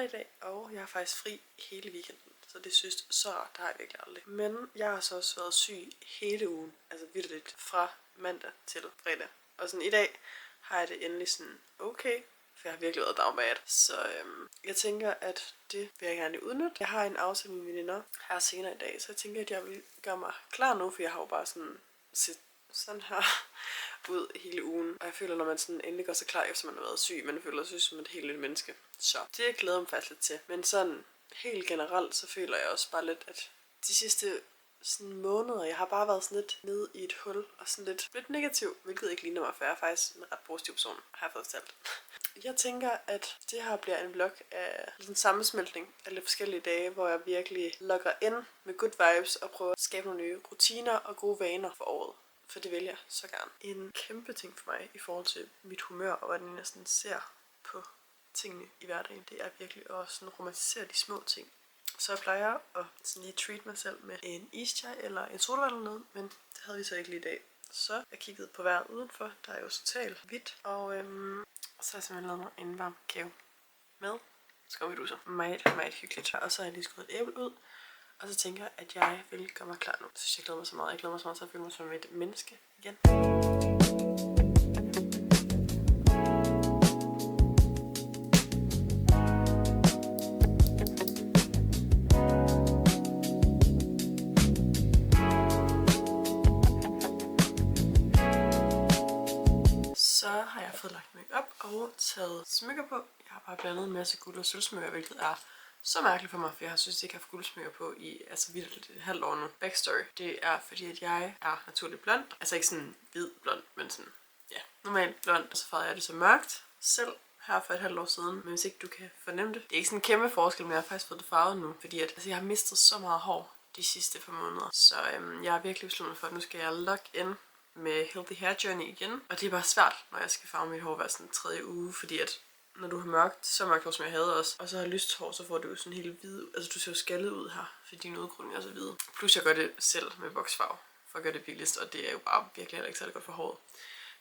i dag, og jeg har faktisk fri hele weekenden. Så det synes så rart, det har jeg virkelig aldrig. Men jeg har så også været syg hele ugen, altså virkelig fra mandag til fredag. Og sådan i dag har jeg det endelig sådan okay, for jeg har virkelig været down bad. Så jeg tænker, at det vil jeg gerne udnytte. Jeg har en aftale med mine veninder her senere i dag, så jeg tænker, at jeg vil gøre mig klar nu, for jeg har jo bare set sådan her ud hele ugen. Og jeg føler, når man sådan endelig gør sig klar, efter man har været syg, man føler sig som et helt nyt menneske. Så det glæder mig faktisk lidt til. Men sådan helt generelt, så føler jeg også bare lidt, at de sidste sådan måneder, jeg har bare været sådan lidt nede i et hul, og sådan lidt negativ, hvilket ikke ligner mig, for jeg er faktisk en ret positiv person, har jeg fået fortalt. Jeg tænker, at det her bliver en vlog af en sammensmeltning af lidt forskellige dage, hvor jeg virkelig logger ind med good vibes og prøver at skabe nogle nye rutiner og gode vaner for året. For det vil jeg så gerne. En kæmpe ting for mig i forhold til mit humør og hvordan jeg sådan ser på tingene i hverdagen, det er virkelig at sådan romantisere de små ting. Så jeg plejer at sådan lige treat mig selv med en ischai eller en sodavand eller noget, men det havde vi så ikke lige i dag. Så jeg kiggede på vejret udenfor, der er jo totalt hvidt, og så har jeg simpelthen lavet mig en varm kage med skumfiduser. Meget hyggeligt. Og så har jeg lige skåret et æble ud, og så tænker jeg, at jeg vil gøre mig klar nu. Så jeg glæder mig så meget. Jeg glæder mig så meget til at føle mig som et menneske igen. Så har jeg fået lagt make-up og taget smykker på. Jeg har bare blandet en masse guld- og sølvsmykker, hvilket er så mærkeligt for mig, for jeg har synes, at jeg ikke har haft guldsmykker på i vildt et halvt år nu. Backstory, det er fordi, at jeg er naturligt blond. Altså ikke sådan hvid blond, men sådan, ja, normalt blond. Og så farvede jeg det så mørkt selv her for et halvt år siden. Men hvis ikke du kan fornemme det. Det er ikke sådan en kæmpe forskel, men jeg har faktisk fået det farvet nu. Fordi at, jeg har mistet så meget hår de sidste par måneder. Så jeg har virkelig besluttet for, at nu skal jeg logge ind med Healthy Hair Journey igen. Og det er bare svært, når jeg skal farve mit hår hver sådan 3. uge, fordi at når du har mørkt, så mørkt hår, som jeg havde også, og så har lyst hår, så får du jo sådan helt hvid, altså du ser jo skaldet ud her, fordi din udgrunding er så hvid. Plus jeg gør det selv med voksfarve, for at gøre det billigst, og det er jo bare virkelig heller ikke særlig godt for håret.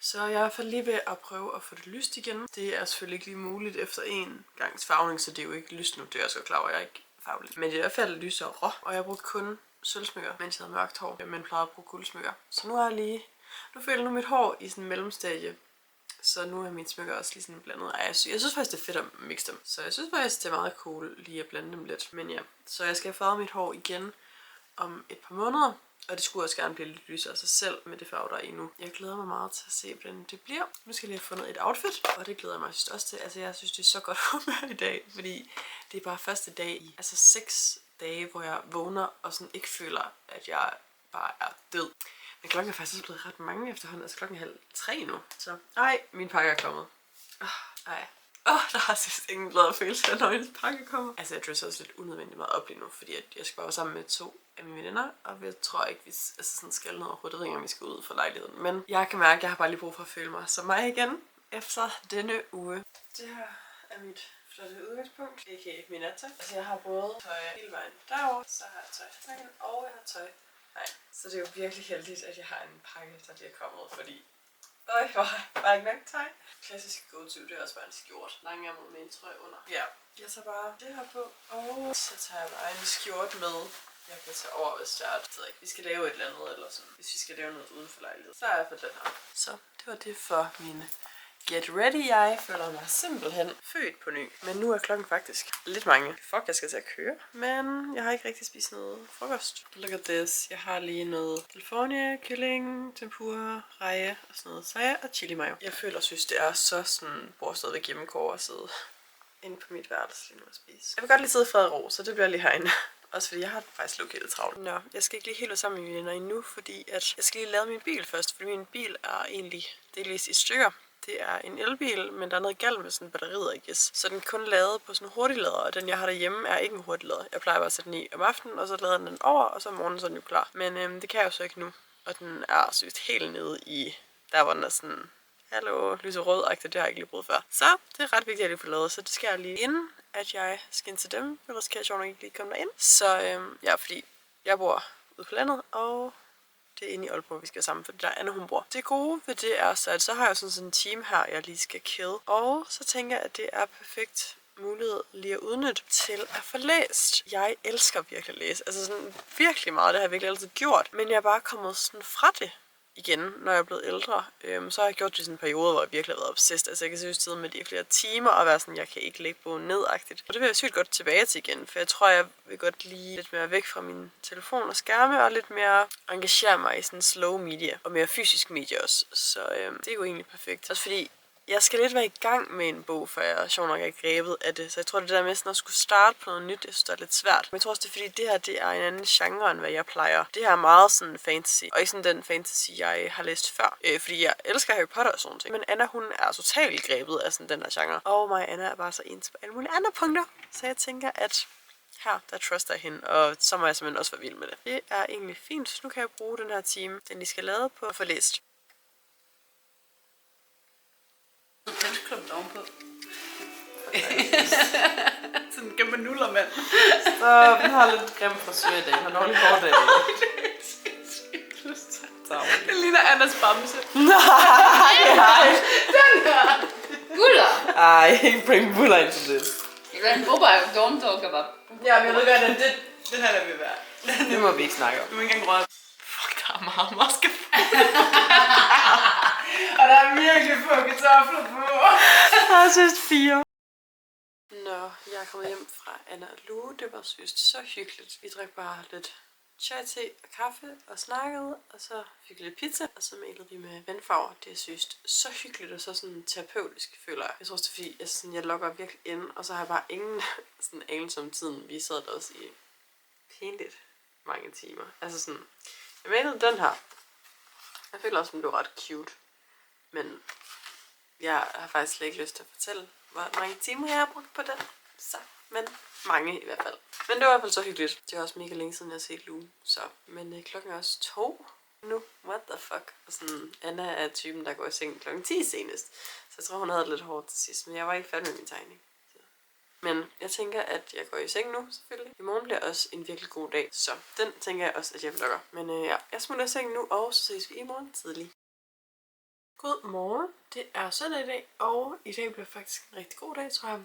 Så jeg er i hvert fald lige ved at prøve at få det lyst igen. Det er selvfølgelig ikke lige muligt efter en gangs farvning, så det er jo ikke lyst nu, det er jeg så klar over, jeg er ikke farvelig. Men det er i hvert fald lysere, og jeg brugte kun sølvsmykker, mens jeg havde mørkt hår, men plejede at bruge guldsmykker. Så nu føler jeg mit hår i sådan en mellemstadie. Så nu er mine smykker også lige sådan blandet. Jeg synes faktisk, det er fedt at mixe dem. Så jeg synes faktisk, det er meget cool lige at blande dem lidt. Men ja, så jeg skal have farvet mit hår igen om et par måneder. Og det skulle også gerne blive lidt lysere af sig selv med det farve, der er i nu. Jeg glæder mig meget til at se, hvordan det bliver. Nu skal jeg lige have fundet et outfit, og det glæder jeg mig også til. Altså jeg synes, det er så godt humør i dag, fordi det er bare første dag i 6 dage, hvor jeg vågner og sådan ikke føler, at jeg bare er død. Men klokken er faktisk også blevet ret mange efterhånden. Altså klokken er 2:30 nu. Så min pakke er kommet. Der har sidst ingen glæde følelse, når min pakke kommer. Altså jeg dresser også lidt unødvendigt meget op lige nu, fordi at jeg skal bare være sammen med 2 af mine veninder, og jeg tror ikke, vi sådan skal noget overhovedet. Jeg ved ikke, om vi skal ud fra lejligheden. Men jeg kan mærke, at jeg har bare lige brug for at føle mig som mig igen efter denne uge. Det her er mit flotte udgangspunkt, a.k.a. min nattøj. Altså jeg har både tøj hele vejen derovre, så har jeg tøj og jeg har tøj. Nej, så det er jo virkelig heldigt, at jeg har en pakke, der lige er kommet, fordi var ikke nok tøj. Klassisk go-to, det er også bare en skjort. Langærmet med en trøje under. Ja, jeg tager bare det her på, og så tager jeg bare en skjort med. Jeg kan tage over, hvis jeg ikke, vi skal lave et eller andet, eller sådan. Hvis vi skal lave noget uden for lejlighed, så er jeg for den her. Så det var det for mine get ready. Jeg føler mig simpelthen født på ny. Men nu er klokken faktisk lidt mange. Fuck, jeg skal til at køre. Men jeg har ikke rigtig spist noget frokost. Look at this. Jeg har lige noget California, kylling, tempura, reje og sådan noget soja og chili mayo. Jeg føler og synes, det er så sådan, bor stadigvæk hjemmekår og sidde inde på mit værelse lige nu og spise. Jeg vil godt lige sidde i fred og ro, så det bliver lige herinde. Også fordi jeg har faktisk lukket lidt travlt. Nå, jeg skal ikke lige helt sammen med mine venner endnu, fordi at jeg skal lige lade min bil først. Fordi min bil er egentlig delvis i stykker. Det er en elbil, men der er noget galt med sådan batteriet, I guess. Så den er kun lavet på sådan en hurtiglader, og den jeg har derhjemme er ikke en hurtiglader. Jeg plejer bare at sætte den i om aftenen, og så lader den over, og så om morgenen så er den jo klar. Men det kan jeg jo så ikke nu. Og den er synes helt nede i, der hvor den er sådan, hallo, lyserød-agtigt, det har jeg ikke lige brugt før. Så det er ret vigtigt at jeg får lavet, så det skal jeg lige inden, at jeg skal ind til dem, ellers kan jeg sjovt nok ikke lige komme derind. Så ja, fordi jeg bor ude på landet, og det er inde i Aalborg, vi skal sammen, for der er Anne, hun bor. Det gode ved det er så, at så har jeg sådan en team her, jeg lige skal kill. Og så tænker jeg, at det er perfekt mulighed lige at udnytte til at få læst. Jeg elsker virkelig at læse. Altså sådan virkelig meget. Det har jeg virkelig altid gjort. Men jeg er bare kommet sådan fra det igen, når jeg er blevet ældre. Så har jeg gjort det i sådan en periode, hvor jeg virkelig har været obsessed. Altså jeg kan seriøst sidde med det i flere timer og være sådan, jeg kan ikke lægge bogen nedagtigt. Og det vil jeg sygt godt tilbage til igen, for jeg tror, jeg vil godt lige lidt mere væk fra min telefon og skærme, og lidt mere engagere mig i sådan slow media, og mere fysisk media også. Så det er jo egentlig perfekt. Også fordi jeg skal lidt være i gang med en bog, før jeg sjovt nok er grebet af det. Så jeg tror, det der med sådan at skulle starte på noget nyt, jeg synes, det er lidt svært. Men jeg tror også, det er fordi, det her det er en anden genre, end hvad jeg plejer. Det her er meget sådan fantasy, og ikke sådan den fantasy, jeg har læst før. Fordi jeg elsker Harry Potter og sådan ting. Men Anna, hun er totalt grebet af sådan den her genre. Og mig Anna er bare så ens på alle mulige andre punkter. Så jeg tænker, at her, der truster jeg hende, og så må jeg simpelthen også være vild med det. Det er egentlig fint, så nu kan jeg bruge den her time, den I skal lade på at få læst. Pensklump ovenpå. Sådan en kæmpe nuller, mand. Så vi har lidt grim frisør i dag. Han har lige hårdt af. Det ligner Anders bamse. Nej. Den her. Buller. Ej, ikke bring buller into this. Jeg håber, at don't talk about. Ja, men jeg ved godt, at den her der vil være. Det må vi ikke snakke om. Du må ikke engang røre. Fuck, der er meget maske. Og der er virkelig få kartofler på. Jeg synes 4. Nå, jeg er kommet hjem fra Anna og Lue. Det var synes så hyggeligt. Vi drak bare lidt chai, te og kaffe og snakkede, og så fik vi lidt pizza, og så malede vi med vandfarver. Det er synes så hyggeligt og så sådan terapeutisk, føler jeg. Jeg tror også, det er fordi, jeg logger virkelig ind, og så har jeg bare ingen sådan anelse om tiden. Vi sad der også i pænligt mange timer. Altså sådan, jeg malede den her. Jeg føler også, den blev ret cute. Men jeg har faktisk slet ikke lyst til at fortælle, hvor mange timer jeg har brugt på den. Så, men mange i hvert fald. Men det var i hvert fald så hyggeligt. Det var også mega længe siden, jeg har set Lue. Så, men klokken er også 2 nu. What the fuck? Og sådan, Anna er typen, der går i seng klokken 10 senest. Så jeg tror, hun havde det lidt hårdt til sidst. Men jeg var ikke færdig med min tegning. Så. Men jeg tænker, at jeg går i seng nu, selvfølgelig. I morgen bliver også en virkelig god dag. Så den tænker jeg også, at jeg vlogger. Men ja, jeg smutter i seng nu, og så ses vi i morgen tidlig. Godmorgen. Det er søndag i dag, og i dag bliver faktisk en rigtig god dag, tror jeg.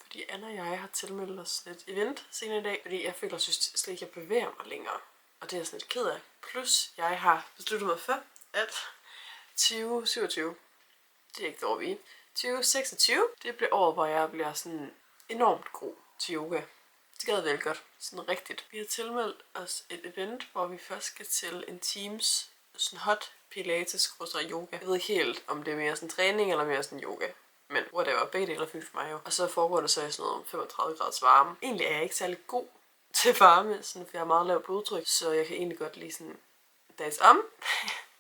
Fordi Anna og jeg har tilmeldt os et event senere i dag, fordi jeg føler, slet ikke, jeg bevæger mig længere. Og det er jeg sådan lidt ked af. Plus, jeg har besluttet mig for, at 2027, det er ikke det år, vi er. 2026, det bliver året, hvor jeg bliver sådan enormt god til yoga. Det gad vel godt. Sådan rigtigt. Vi har tilmeldt os et event, hvor vi først skal til en Teams sådan hot pilates yoga. Jeg ved ikke helt, om det er mere sådan træning eller mere sådan yoga. Men whatever, begge dele er fint for mig jo. Og så foregår det så i sådan noget 35 graders varme. Egentlig er jeg ikke særlig god til varme, sådan, for jeg har meget lavt blodtryk, så jeg kan egentlig godt lide sådan dags om.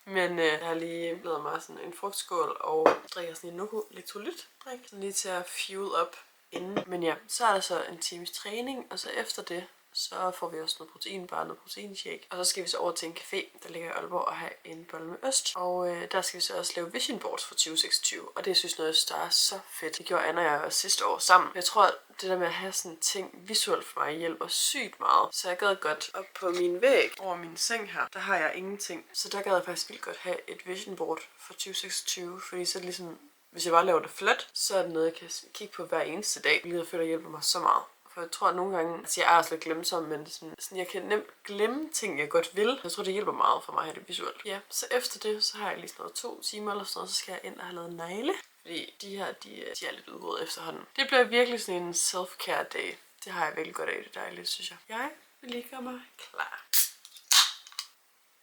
Men jeg har lige lavet mig sådan en frugtskål og drikker sådan en Noho elektrolytdrik. Sådan lige til at fuel op inden. Men ja, så er der så en times træning, og så efter det, så får vi også noget proteinbar, noget proteinshake. Og så skal vi så over til en café, der ligger i Aalborg, og have en bolle med ost. Og der skal vi så også lave vision boards for 2026. Og det synes jeg, der er så fedt. Det gjorde Anna og jeg også sidste år sammen. Jeg tror, at det der med at have sådan ting visuelt for mig hjælper sygt meget. Så jeg gad godt op på min væg over min seng her. Der har jeg ingenting. Så der gad jeg faktisk vildt godt have et vision board for 2026. Fordi så er det ligesom, hvis jeg bare laver det flat, så er det noget, jeg kan kigge på hver eneste dag. Hvilket jeg føler hjælper mig så meget. For jeg tror, at nogle gange, altså jeg er også lidt glemsom, men sådan, jeg kan nemt glemme ting, jeg godt vil. Jeg tror, det hjælper meget for mig at have det visuelt. Ja, så efter det, så har jeg lige sådan noget 2 timer eller sådan noget, så skal jeg ind og have lavet negle. Fordi de her, de er lidt udgået efterhånden. Det bliver virkelig sådan en self-care day. Det har jeg virkelig godt af, det dejligt, synes jeg. Jeg vil lige gøre mig klar.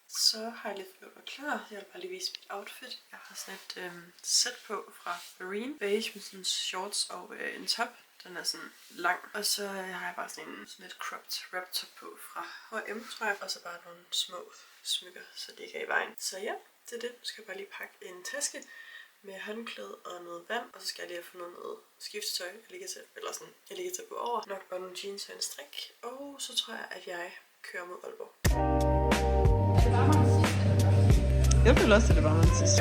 Så har jeg lidt gjort mig klar. Jeg vil bare lige vise mit outfit. Jeg har sådan et sæt på fra Marine. Beige med sådan shorts og en top. Den er sådan lang. Og så har jeg bare sådan et cropped wrap top på fra H&M, tror jeg. Og så bare nogle små smykker, så det ikke er i vejen. Så ja, det er det. Nu skal jeg bare lige pakke en taske med håndklæde og noget vand. Og så skal jeg lige have fundet noget skiftetøj, jeg ligger til at gå over. Nok bare nogle jeans og en strik. Og så tror jeg, at jeg kører mod Aalborg. Jeg føler også, at det var man sidst.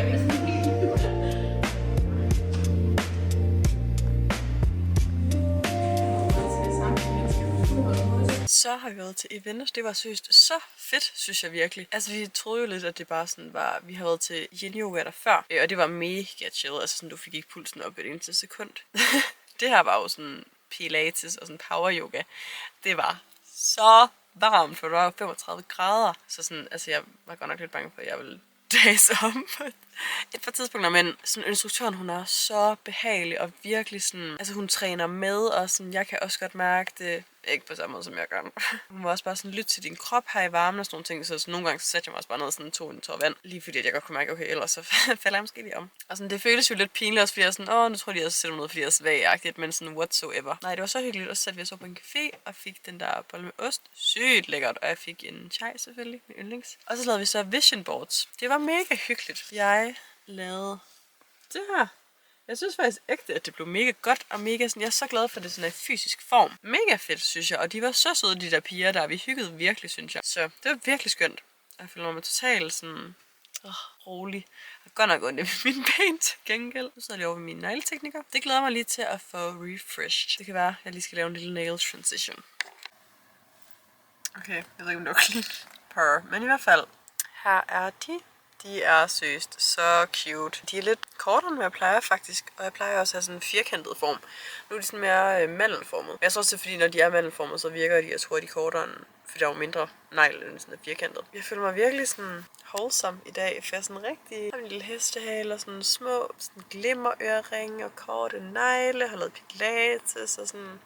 Så har vi været til event. Det var seriøst så fedt, synes jeg virkelig. Altså vi troede jo lidt, at det bare sådan var, vi har været til yin yoga der før, og det var mega chill. Altså sådan, du fik ikke pulsen op et eneste sekund. Det her var jo sådan pilates og sådan power yoga. Det var så varmt, for det var jo 35 grader. Så sådan, altså jeg var godt nok lidt bange for, at jeg ville dages om på et par tidspunkter, men sådan instruktøren, hun er så behagelig og virkelig sådan, altså hun træner med, og sådan, jeg kan også godt mærke det, ikke på samme måde som jeg gør. Hun var også bare sådan, lytte til din krop her i varmen og sådan nogle ting, så sådan, nogle gange så satte jeg mig også bare ned sådan tog en tår vand, lige fordi at jeg godt kunne mærke, okay, ellers så falder jeg måske lige om. Og sådan, det føltes jo lidt pinligt også, fordi jeg sådan, nu tror jeg, jeg sætter mig ned, fordi jeg er svagagtigt, men sådan whatsoever. Nej, det var så hyggeligt, og så satte vi os op på en café, og fik den der bolle med ost, sygt lækkert, og jeg fik en chai selvfølgelig, min yndlings. Og så lavede vi så vision boards. Det var mega hyggeligt. Jeg lavede det her. Jeg synes faktisk ægte, at det blev mega godt, og mega sådan, jeg er så glad for det sådan i fysisk form. Mega fedt, synes jeg, og de var så søde, de der piger der, vi hyggede virkelig, synes jeg. Så det var virkelig skønt. Jeg føler mig totalt sådan, rolig. Jeg har godt nok ondt i mine ben til gengæld. Nu sidder jeg over ved mine negleteknikker. Det glæder mig lige til at få refreshed. Det kan være, at jeg lige skal lave en lille nail transition. Okay, jeg ved ikke, om det var clean. Men i hvert fald, her er de. De er seriøst så cute. De er lidt kortere, end jeg plejer faktisk. Og jeg plejer også at have sådan en firkantet form. Nu er de sådan mere mandelformet. Men jeg tror også, det er fordi, når de er mandelformet, så virker de, jeg tror, de er kortere end, fordi der er jo mindre negl end sådan firkantet. Jeg føler mig virkelig sådan wholesome i dag. For jeg er sådan rigtig, jeg har en lille hestehale og sådan små sådan glimmerøring og korte negle. Jeg har lavet pilates og sådan.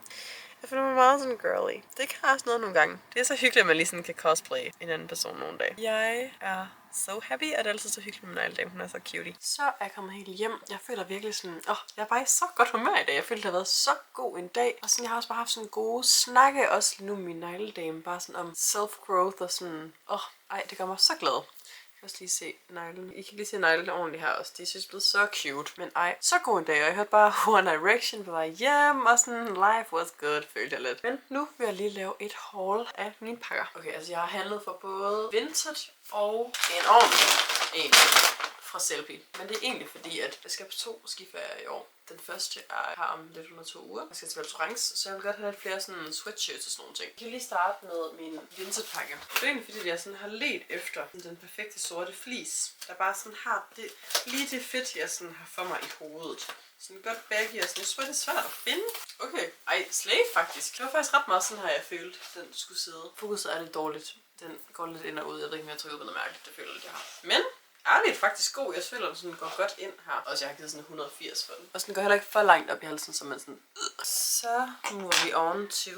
Jeg føler mig meget sådan girly. Det kan også noget nogle gange. Det er så hyggeligt, at man lige sådan kan cosplay en anden person nogle dage. Jeg er so happy, at det er altid så hyggeligt med min negledame. Hun er så cutie. Så er jeg kommet helt hjem. Jeg føler virkelig sådan, jeg er bare i så godt humør i dag. Jeg føler, det har været så god en dag. Og sådan, jeg har også bare haft sådan gode snakke også nu med min negledame. Bare sådan om self-growth og sådan, det gør mig så glad. Jeg kan også lige se neglene. I kan lige se neglene ordentligt her også. De synes blevet så cute. Men så god en dag. Og jeg hørte bare One Direction på vej hjem. Og sådan, life was good, følte jeg lidt. Men nu vil jeg lige lave et haul af mine pakker. Okay, altså jeg har handlet for både vintage og en ordentlig en fra Sellpy. Men det er egentlig fordi, at jeg skal på 2 skiferier i år. Den første er her om lidt under 2 uger. Jeg skal til Val Thorens, så jeg vil godt have lidt flere sådan sweatshirts og sådan nogle ting. Jeg kan lige starte med min vinterpakke. Det er egentlig fordi, jeg sådan har let efter den perfekte sorte fleece. Der bare sådan har det, lige det fedt, jeg sådan har for mig i hovedet. Sådan godt baggy og sådan. Jeg tror, det er svært at finde. Okay, slay faktisk. Det var faktisk ret meget sådan her, jeg følte, den skulle sidde. Fokuset er lidt dårligt. Den går lidt ind og ud. Jeg ved ikke, om jeg trykker på noget mærkeligt. Det føler jeg lidt, jeg har. Men ærligt faktisk god. Jeg føler, den sådan går godt ind her. Og jeg har givet sådan 180 for den. Og den går heller ikke for langt op i halsen, så man sådan. Så nu er vi on to.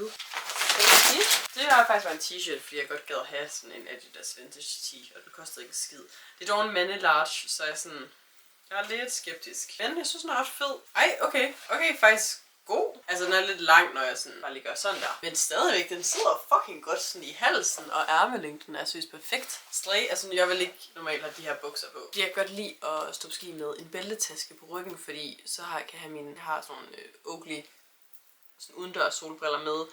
Det har faktisk været en t-shirt, fordi jeg godt gad at have sådan en Adidas vintage tee, og det kostede ikke skid. Det er dog en mande large, så jeg er lidt skeptisk. Men jeg synes, den er også fed. Okay, faktisk god. Altså, den er lidt lang, når jeg sådan bare lige gør sådan der. Men stadigvæk, den sidder fucking godt sådan i halsen, og ærmelængden er synes perfekt. Slay, altså jeg vil ikke normalt have de her bukser på. Jeg kan godt lide at stå på ski med en bæltetaske på ryggen, fordi så jeg har sådan nogle Oakley sådan udendørs solbriller med,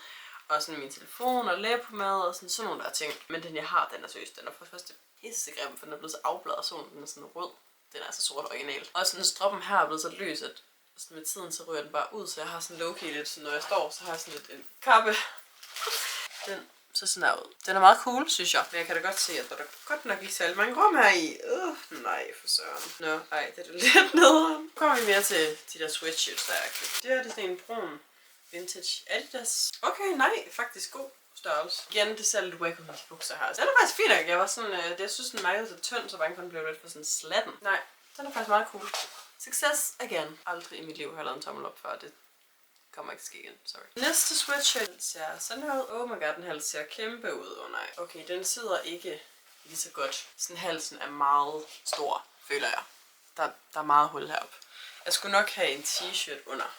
og sådan min telefon og læbepomade og sådan nogle der ting. Men den jeg har, den er seriøst, den er for det første pissegrim, for den er blevet så afbladet, og solen den er sådan rød. Den er altså sort original. Og sådan stroppen her er blevet så løs, at sådan med tiden så ryger den bare ud, så jeg har sådan low-key lidt, så når jeg står, så har jeg sådan lidt en kappe. Den så sådan her ud. Den er meget cool, synes jeg. Men jeg kan da godt se, at der er godt nok ikke særlig mange rum her i. Nej, for søren. Det er da lidt nederen. Nu kommer vi mere til de der sweatshirts, der er købt. Det her er sådan en brun vintage Adidas. Okay, nej, faktisk god størrelse. Igen, det ser lidt wack ud med de bukser her. Den er faktisk fint, jeg var sådan, jeg synes den mærkede så tynd, så bange for den blev lidt for sådan slatten. Nej, den er faktisk meget cool. Success again. Aldrig i mit liv har jeg lavet en tommel op før, det kommer ikke til at ske igen, sorry. Næste sweatshirt ser sådan her ud. Oh my god, den hals ser kæmpe ud. Nej. Okay, den sidder ikke lige så godt. Sådan halsen er meget stor, føler jeg. Der er meget hul heroppe. Jeg skulle nok have en t-shirt under.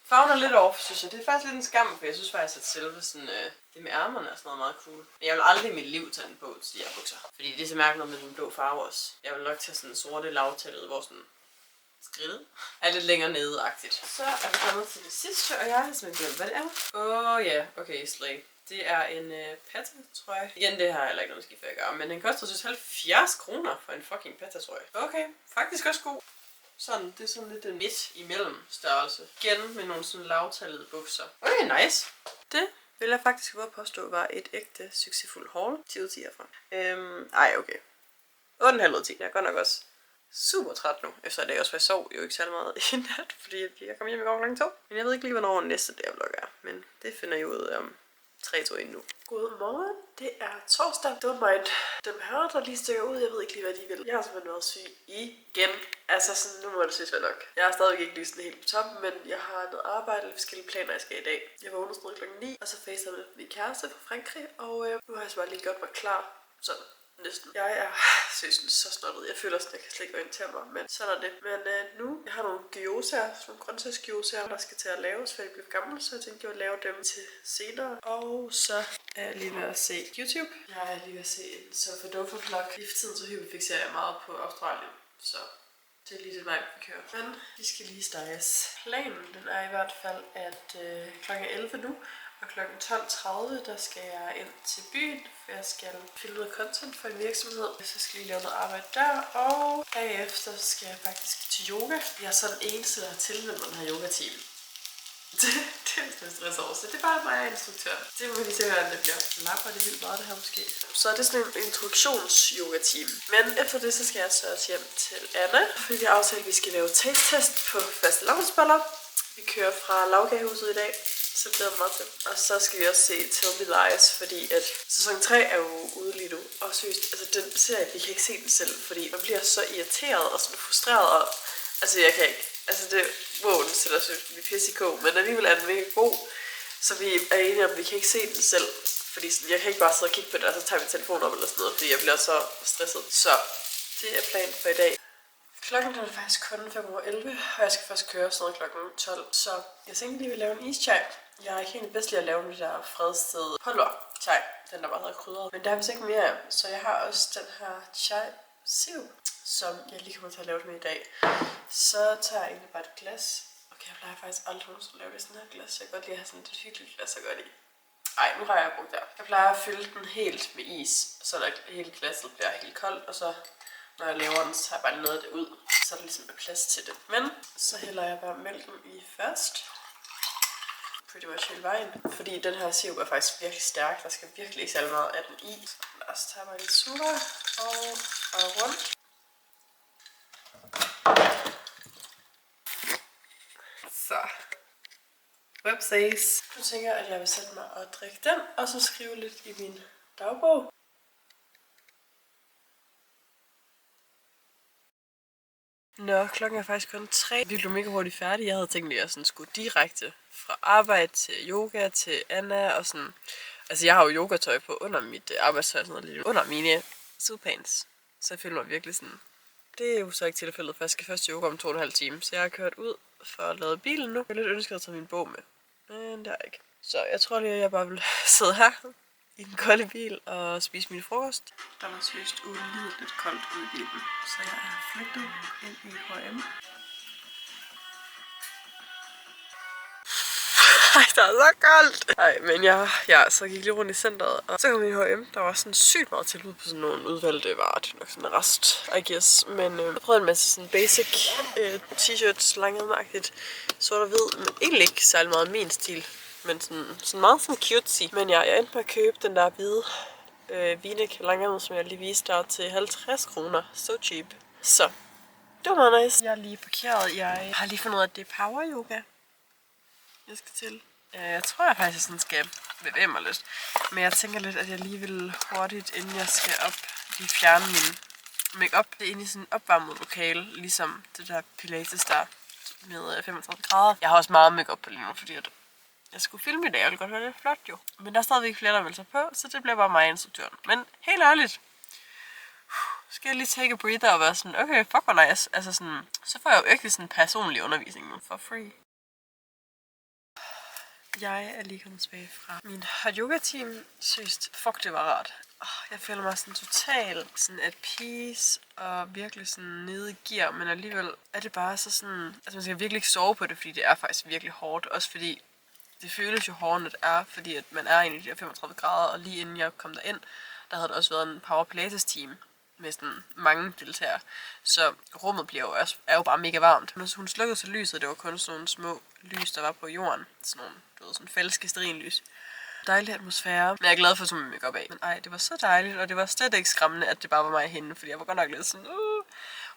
Farven er lidt off, synes jeg. Det er faktisk lidt en skam, for jeg synes faktisk, at selve sådan, det med ærmerne er sådan noget meget cool. Men jeg vil aldrig i mit liv tage den på til de her bukser. Fordi det er så mærkeligt med den blå farve også. Jeg vil nok tage sådan en sorte lavtallet, hvor sådan skridtet er lidt længere nede-agtigt. Så er vi kommet til det sidste, og jeg har simpelthen glemt, hvad det er. Okay, slay. Det er en patta, tror jeg. Igen, det har jeg heller ikke noget skidt for at gøre, men den koster synes 70 kroner for en fucking patta, tror jeg. Okay, faktisk også god. Sådan, det er sådan lidt en midt imellem størrelse. Igen med nogle sådan lavtallede bukser. Okay, nice. Det vil jeg faktisk godt påstå var et ægte succesfuldt haul. 10 ud af 10 herfra. Okay. 8,5 ud af 10. Jeg er godt nok også super træt nu, efter det også var jeg sov jo ikke særlig meget i nat, fordi jeg kom hjem i går kl. 2. Men jeg ved ikke lige, hvornår næste vlog er, men det finder jeg ud af om 3-2 nu. Godmorgen, det er torsdag. Don't mind dem her, der lige stikker ud. Jeg ved ikke lige, hvad de vil. Jeg har simpelthen været syg igen. Altså sådan, nu må det synes være nok. Jeg har stadigvæk ikke lige sådan helt på toppen, men jeg har noget arbejde eller forskellige planer, jeg skal i dag. Jeg vågnede sådan kl. 9, og så facede med min kæreste fra Frankrig, og nu har jeg så bare lige gjort mig klar. Sådan. Næsten. Jeg er så snottet. Jeg føler sådan, at jeg kan slet ikke orientere mig, men sådan er det. Men nu, jeg har nogle gyozaer, nogle grøntsagsgyozaer, der skal til at laves, for jeg bliver gammel, så jeg tænkte, jeg vil lave dem til senere. Og så er jeg lige ved at se YouTube. Jeg er lige ved at se en Surfer-Dofer-vlog. I tiden så hyperfixerer jeg meget på Australien, så det er lige det vej, vi kører. Men vi skal lige steges. Planen, den er i hvert fald, at klokken 11 nu, og kl. 12.30, der skal jeg ind til byen, for jeg skal filme noget content for en virksomhed. Så skal jeg lige lave noget arbejde der, og bagefter skal jeg faktisk til yoga. Jeg er så den eneste, der har tilmeldt den her yoga-team. Det er lidt stress over, så det er bare mig og instruktør. Det må vi lige se, hvordan det bliver. Lapper det vildt meget, det her måske. Så er det sådan en introduktions-yoga-team. Men efter det, så skal jeg så også hjem til Anna, fordi vi har aftalt, at vi skal lave taste-test på faste lavnsboller. Vi kører fra lavkagehuset i dag. Så det glæder jeg mig til. Og så skal vi også se Tell Me Lies, fordi at sæson 3 er jo ude lige nu. Og seriøst, altså den serie, vi kan ikke se den selv, fordi man bliver så irriteret og sådan frustreret. Og, altså jeg kan ikke. Altså det, wow, den sætter sig vi pisse i kog, men alligevel er den mega god. Så vi er enige om, vi kan ikke se den selv. Fordi sådan, jeg kan ikke bare sidde og kigge på det, og så tager vi telefonen op eller sådan noget, fordi jeg bliver så stresset. Så det er planen for i dag. Klokken er faktisk kun 5:11, og jeg skal først køre sådan noget klokken 12. Så jeg tænkte lige, at vi laver en ischai. Jeg er ikke helt bedst lige at lave den der fredsted pulver-chai, den der bare hedder krydret. Men der er vist ikke mere af, så jeg har også den her chai-sirup, som jeg lige kommer til at lave det med i dag. Så tager jeg egentlig bare et glas. Okay, jeg plejer faktisk aldrig at lave det i sådan her glas. Jeg kan godt lide at have sådan et hyggeligt glas at gøre det i. Ej, nu har jeg brugt der. Jeg plejer at fylde den helt med is, så der hele glasset bliver helt koldt, og så når jeg laver den, så tager jeg bare noget af det ud, så der ligesom er plads til det. Men så hælder jeg bare mælken i først. Pretty much hele vejen. Fordi den her sirup er faktisk virkelig stærk. Der skal virkelig ikke særlig meget af den i. Så lad os tage bare lidt sukker og rundt. Så. Websays. Nu tænker jeg, at jeg vil sætte mig og drikke den, og så skrive lidt i min dagbog. Nå, klokken er faktisk kun 3. Vi blev mega hurtigt færdige. Jeg havde tænkt, at jeg sådan skulle direkte fra arbejde til yoga til Anna og sådan. Altså, jeg har jo yogatøj på under mit arbejdstøj, sådan noget, under mine sudpants. Så jeg føler mig virkelig sådan. Det er jo så ikke tilfældet, for jeg skal først yoga om 2,5 timer. Så jeg har kørt ud for at lade bilen nu. Jeg er lidt ønsket at tage min bog med, men det er ikke. Så jeg tror lige, at jeg bare vil sidde her i den kolde bil og spise min frokost. Der var seriøst ulideligt koldt ude i bilen, så jeg er flygtet ind i H&M. Ej, der er så koldt! Ej, men så gik lige rundt i centret, og så kom vi i H&M. Der var sådan sygt meget tilbud på sådan nogle udvalgte varer. Det er nok sådan en rest, I guess. Men jeg prøvede en masse sådan basic t-shirts, langærmagtigt, sort og hvid, men egentlig ikke særlig meget min stil. Men sådan meget sådan cutesy. Men ja, jeg endte med at købe den der hvide v-neck langærmet, som jeg lige viste der til 50 kroner. So cheap. Så det var meget nice. Jeg er lige parkeret. Jeg har lige fundet ud af, at det er power yoga, jeg skal til. Jeg tror, jeg faktisk sådan skal bevæge mig lidt. Men jeg tænker lidt, at jeg lige vil hurtigt, inden jeg skal op, lige fjerne min make-up. Det er inde i sådan en opvarmet lokale, ligesom det der pilates der med 35 grader. Jeg har også meget make-up på lige nu, fordi jeg skulle filme i dag, og det godt være lidt flot jo. Men der er stadigvæk flere, der vil sig på, så det bliver bare mig instruktøren. Men helt ærligt, skal jeg lige take a breather og være sådan, okay, fuck hvor nice. Altså sådan, så får jeg jo virkelig sådan personlig undervisning nu for free. Jeg er lige kommet tilbage fra min hot yoga team. Seriøst, fuck det var rart. Jeg føler mig sådan totalt sådan at peace og virkelig sådan nede i gear, men alligevel er det bare så sådan, altså man skal virkelig ikke sove på det, fordi det er faktisk virkelig hårdt, også fordi det føles jo hårdt, at det er, fordi at man er inde i de her 35 grader, og lige inden jeg kom derind, der havde der også været en Power Pilates team med sådan mange deltagere, så rummet er jo bare mega varmt. Hun slukkede så lyset, det var kun sådan nogle små lys, der var på jorden, sådan nogle, sådan falske stearinlys. Dejlig atmosfære, men jeg er glad for at tage min makeup af. Men ej, det var så dejligt, og det var slet ikke skræmmende, at det bare var mig henne, fordi jeg var godt nok lidt sådan,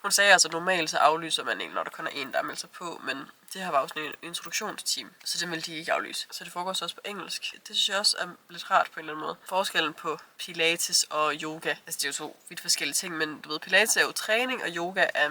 Hun sagde altså, at normalt så aflyser man egentlig, når der kun er en, der melder sig på, men det her var jo sådan en introduktionsteam, så det ville de ikke aflyse. Så det foregår så også på engelsk. Det synes jeg også er lidt rart på en eller anden måde. Forskellen på pilates og yoga, altså det er jo to vidt forskellige ting, men du ved, pilates er jo træning, og yoga er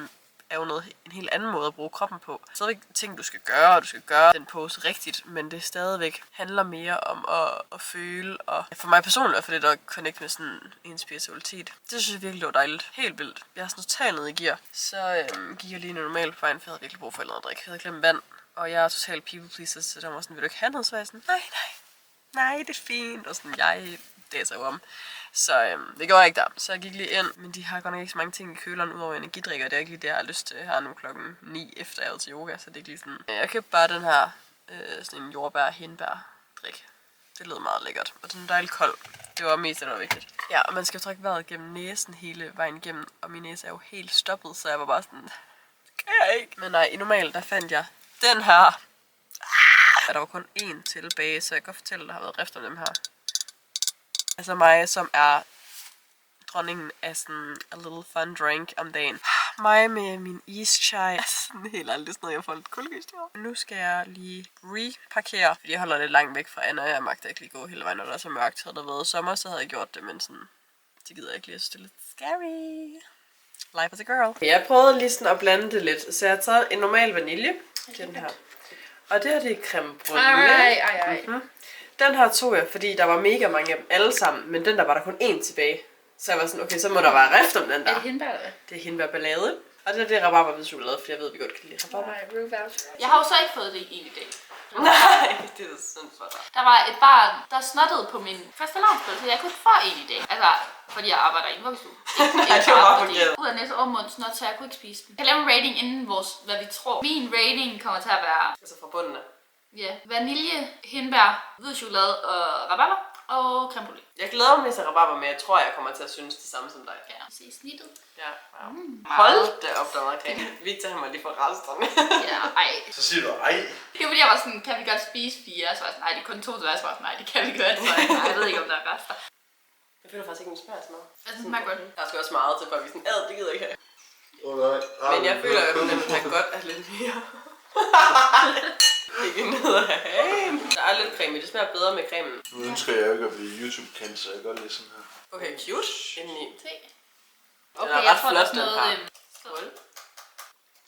jo en helt anden måde at bruge kroppen på. Så er det ikke ting, du skal gøre, og du skal gøre den pose rigtigt, men det stadigvæk handler mere om at føle, og for mig personligt i hvert fald det at connect med sådan en spiritualitet. Det synes jeg virkelig var dejligt. Helt vildt. Jeg er sådan totalt nede i gear. Så gik jeg lige normalt på vejen, for jeg havde virkelig brug for noget at drikke. Jeg havde glemt vand, og jeg er totalt people pleaser, så der var sådan, vil du ikke have noget? Så var jeg sådan, nej, det er fint. Og sådan, jeg daser jo om. Så det gjorde jeg ikke der. Så jeg gik lige ind, men de har godt nok ikke så mange ting i køleren, udover energidrikker. Det er ikke lige det, jeg har lyst til her nu klokken 9, efter jeg er til yoga, så det er ikke lige sådan. Jeg købte bare den her sådan en jordbær-hindbær-drik. Det lød meget lækkert, og den er dejligt kold. Det var mest, det var vigtigt. Ja, og man skal jo trække vejret gennem næsen hele vejen igennem, og min næse er jo helt stoppet, så jeg var bare sådan, det kan jeg ikke. Men nej, i normalt, der fandt jeg den her. Der var kun én tilbage, så jeg kan godt fortælle, at der har været rift om dem her. Altså mig, som er dronningen af sådan a little fun drink om dagen. Mig med min ischai. Sådan helt aldrig sådan noget, jeg får lidt kuldegysninger. Nu skal jeg lige reparkere, fordi jeg holder lidt langt væk fra Anna, og jeg magter ikke lige gå hele vejen, når der er så mørkt. Havde der været sommer, så havde jeg gjort det, men sådan, det gider jeg ikke lige at stille lidt scary. Life as a girl. Jeg prøvede lige sådan at blande det lidt, så jeg har taget en normal vanilje. Den her. Og det her, det er creme brûlée. Den her tog jeg, fordi der var mega mange af dem alle sammen, men den der var der kun én tilbage. Så jeg var sådan, okay, så må der være rift om den der. Er det hindbær, eller hvad? Det er hindbærballade. Og det er rabarber med chokolade, for jeg ved, vi godt kan lide rabarber. Jeg har jo så ikke fået det i dag. Nej, det er sådan for dig. Der var et barn, der snottede på min fastelavnsbolle, så jeg kunne ikke få en i dag. Altså, fordi jeg arbejder i en vuggestue. Nej, det var bare forkert. Ud af næse og mund snot, så jeg kunne ikke spise den. Jeg kan lave en rating inden hvad vi tror. Min rating kommer til at være... Altså fra bunden af. Ja, vanilje, hindbær, hvid chokolade og rabarber og creme brûlée. Jeg glæder mig til rabarber, men jeg tror, jeg kommer til at synes det samme som dig. Ja, se snittet. Ja, wow. Hold da op, der var creme. Victor, han var lige fra resterne. Ja, ej. Så siger du ej. Det var fordi, jeg var sådan, kan vi godt spise 4? Så var jeg sådan, nej, det er kun 2 til hver. Så var jeg sådan, nej, det kan vi godt. Så jeg ved ikke, om der er rester. Jeg føler faktisk ikke, den smager så meget. Altså, det smager godt. Der skal også meget til, for at vi sådan, det gider jeg ikke have. Nej. Men jeg føler, at den har godt af lidt mere. Ikke ned af hagen. Der er lidt creme, det smager bedre med cremen. Nu ønsker jeg ikke at blive YouTube-kendt, så jeg kan godt lide sådan her. Okay, cute. Indeni. Okay, jeg tror, der er noget... Skål.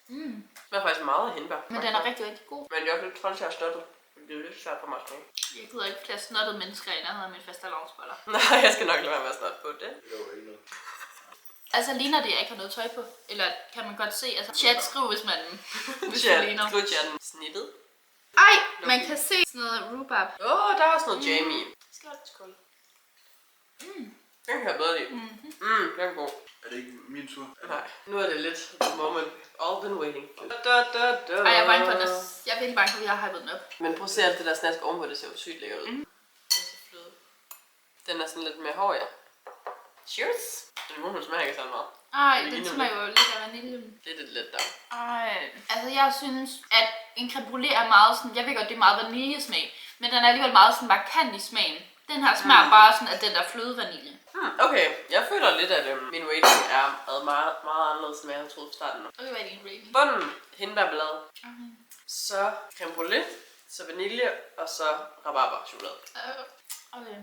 Det smager faktisk meget af hindbær. Men den er rigtig, rigtig god. Men jeg er også lidt træls, jeg har støttet. Det er lidt svært for mig at smage. Jeg gider ikke flere snottede mennesker i nærheden af min fastelavnsboller. Nej, jeg skal nok lade være med at snotte på det. Det var ikke noget. Altså, ligner det, jeg ikke har noget tøj på? Eller kan man godt se? Altså, chat, skriv, hvis man ligner. Skriv chatten. Snittet. Ej, man kan se sådan noget rhubarb. Der er også noget jamie. Skål. Den kan jeg bedre lide. Den er god. Er det ikke min tur? Nej, nu er det lidt the moment. All been waiting for. Ej, jeg er bange for, at jeg er virkelig bange for, at jeg har hypet den op. Men prøv at se alt det der snask ovenpå, det ser jo sygt lækkert ud. Den er så fløde. Den er sådan lidt mere hård, ja. Cheers! Den smager ikke så meget. Ej, den smager jo lidt af vanilje. Det er lidt der. Ej, altså jeg synes, at en creme brûlée er meget sådan, jeg ved godt, det er meget vaniljesmag, men den er alligevel meget sådan markant i smagen. Den her smager bare sådan af den der flødevanilje. Okay, jeg føler lidt, at min rating er meget, meget anderledes, end jeg havde troet på starten. Okay, hvad er din rating? Bunden, hindbærblad. Så creme brûlée, så vanilje, og så rabarber chokolade. Okay.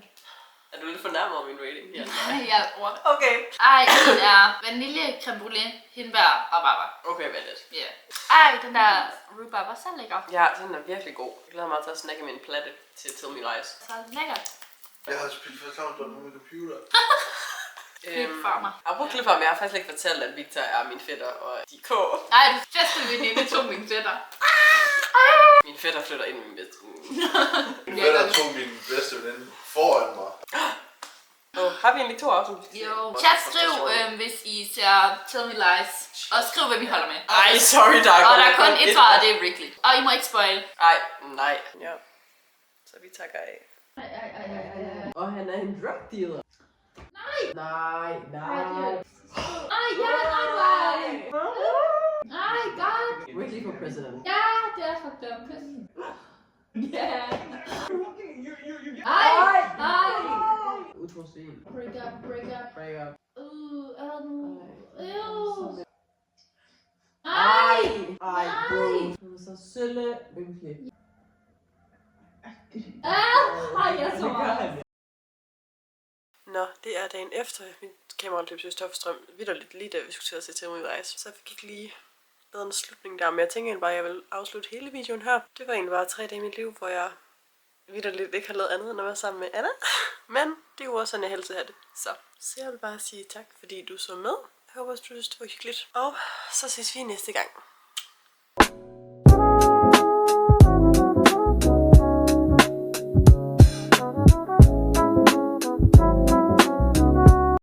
Er du lidt fornærmet over min rating? Ja. Nej, jeg er over. Okay. Ej, den er vanilje, creme brûlée, hindbær og rabarber. Okay, vent lidt. Ja. Ej, den der rhubarb var så lækker. Ja, den er virkelig god. Jeg glæder mig til at snakke min platte til Tell Me Lies. Så lækkert. Jeg har spillet fastelavnsboller på min computer. Klipfarmer. Apropos klipfarmer, jeg har faktisk ikke fortalt, at Victor er min fætter og de K. Nej, det bedste veninde tog min fætter. Min fætter flytter ind med min bedste. Min fætter tog min bedste veninde foran mig. Har vi en lektor også? Jo. Chat, skriv, hvis I ser Tell Me Lies. Og skriv, hvad vi holder med. Ej, sorry, der er og der er kun et svar, og det er Wrigley. Og I må ikke spoil. Nej. Ja. Så vi takker af. Og han er en drug dealer. Nej. Nej, God. Wrigley for president. Ja, det er fucked up. Ja. Ej. Utrosvin. Break up. Break up. Ew. Ej, bro. Han er så sølle ynkelig. Ej, jeg så meget. Nå, det er dagen efter. Mit kamera løb til stofstrøm vitterligt lige da vi skulle til at se til Rise. Så jeg fik ikke lige lavet en slutning der, men jeg tænker egentlig bare, at jeg vil afslutte hele videoen her. Det var egentlig bare 3 dage i mit liv, hvor jeg vitterligt ikke har lavet andet end at være sammen med Anna. Men det er jo også sådan, jeg helst har det. Så jeg vil bare sige tak, fordi du så med. Jeg håber, du synes, det var hyggeligt. Og så ses vi næste gang.